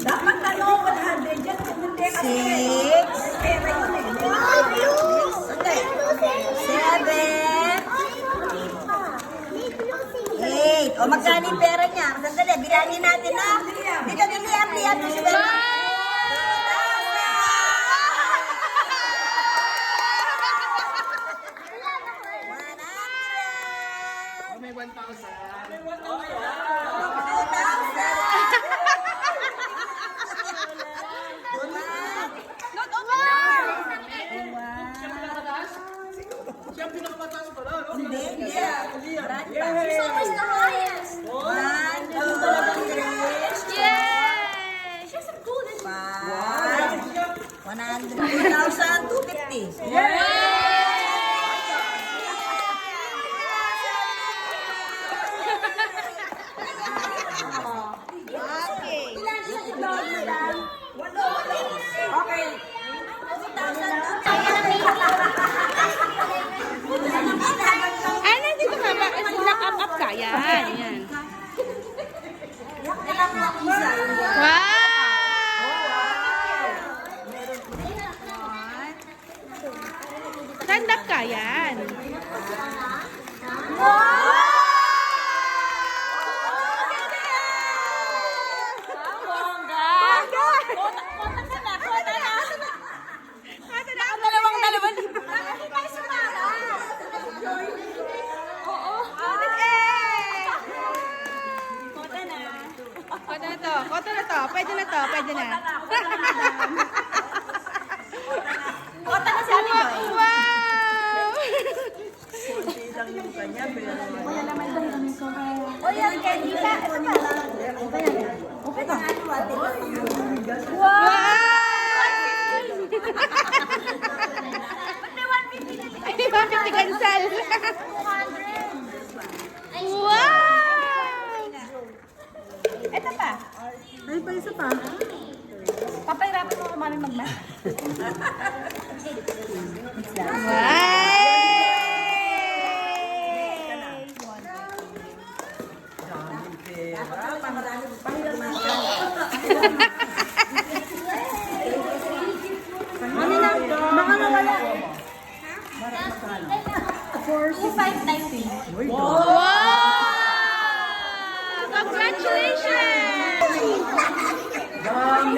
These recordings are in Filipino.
Dapat ano, 100 yan. Hindi kasi. 6. Pera yun eh. Okay. 7. 8. O, magkano yung pera niya? Sandali, bilangin natin na. Dito, dito, si Bella. May 1,000. Siya ang pinakamataas pala, no? Hindi, hindi. Marami pa. So much the highest. 1, 2, 3, Yay! She has some golden. 5, 100, 2,250. Okay. Ano, dito ka ba? Naka-up ka. Yan, yan. Wow! Stand up ka. Yan. Koto na to. Pwede na to. Pwede na. Kota na si Ate Joy. Wow! O yan, candy ka. Ito pa. Okay ka. Wow! Ay, di ba? 50 cancel. Wow! Ito pa. Ay, pa isa pa. Papahirapan mo kung mami mag-math. Wow! Ano na? Baka nawala. 4,590. Wow! Congratulations! One,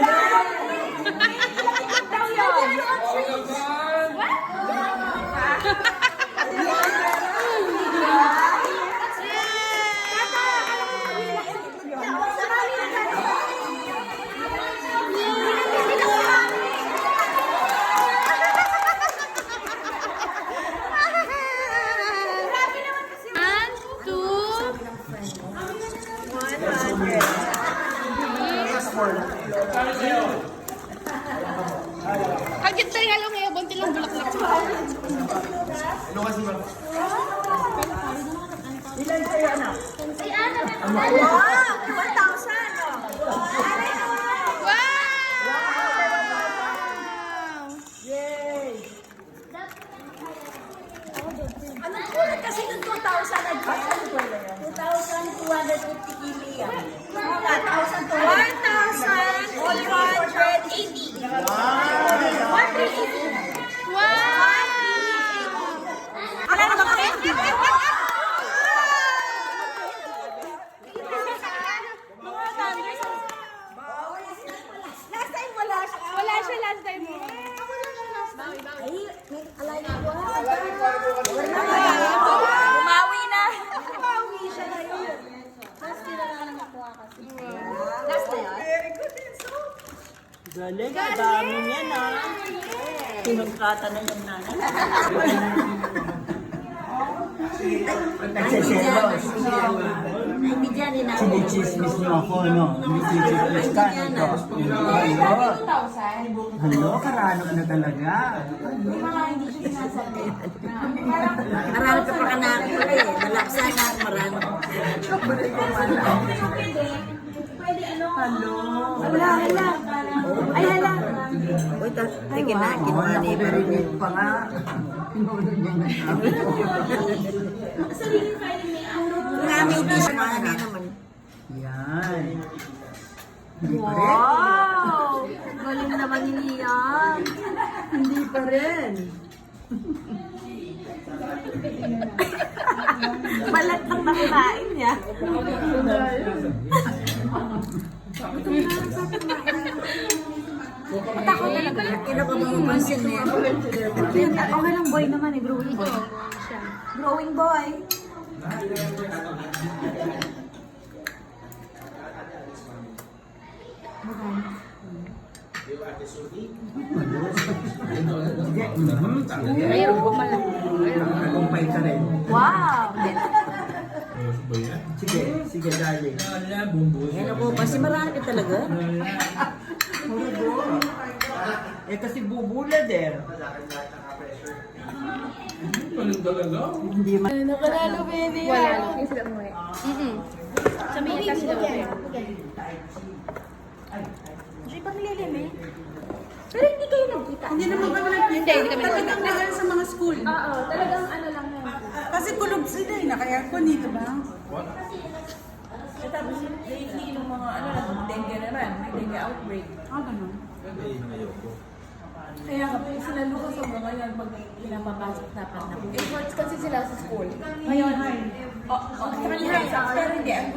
two, Agit tayo halong ngayon, bunti lang bulaklak. Wow! 1,000. Wow! Anong kulit kasi ng 2,000 advance? 2,250 kilo yan. 1,180. Wow! Ano na ba kami? Last time wala siya. Wala siya last time mo. Ay, may alay na ko. Bumawi na. Bumawi siya na yun. Last year na lang nakuha kasi. Last year? Very good din, so. Galing, ang dami niya na. Pinagkata na yung nanay. Nagsiselos. Naimbigyan na. Sinichismis niyo ako, no? Sinichismis ka, no? Hello, karanok na talaga. Marami ka pa kanakita eh. Nalaksa na ako marami. Hello. Hala. Ay, hala. Uy, kinuha ni Nakaperinig pa nga. Marami hindi siya naman. Yan. Hindi pa rin. Wow! Galing naman ni Ian. Hindi pa rin. Balat ang nakakain niya. Ako talaga. Kino ka mga pansin niya. Okay lang boy naman eh. Growing boy. Growing boy. Mayroon ko malaki. Kumpay ka rin. Wow! Sige, sige, darling. Yan ako. Kasi marami ka talaga. Eh kasi bubulad eh. Hindi man. Wala. Sa may kasi daw. Di ba nililimi? Pero hindi kayo nagkita. Hindi naman kami nagpinta. Hindi kami nagpinta. Talagang dahil sa mga school. Oo, talagang ano lang yan. Kasi kulog sila eh. Kaya ko dito ba? Tapos yung mga ano, dengue naman. May dengue outbreak. Ganun. Kaya kapag sila Lucas sa mga yan pag pinapapasok dapat na. Imports kasi sila sa school. Ngayon, hi. Pero hindi, ang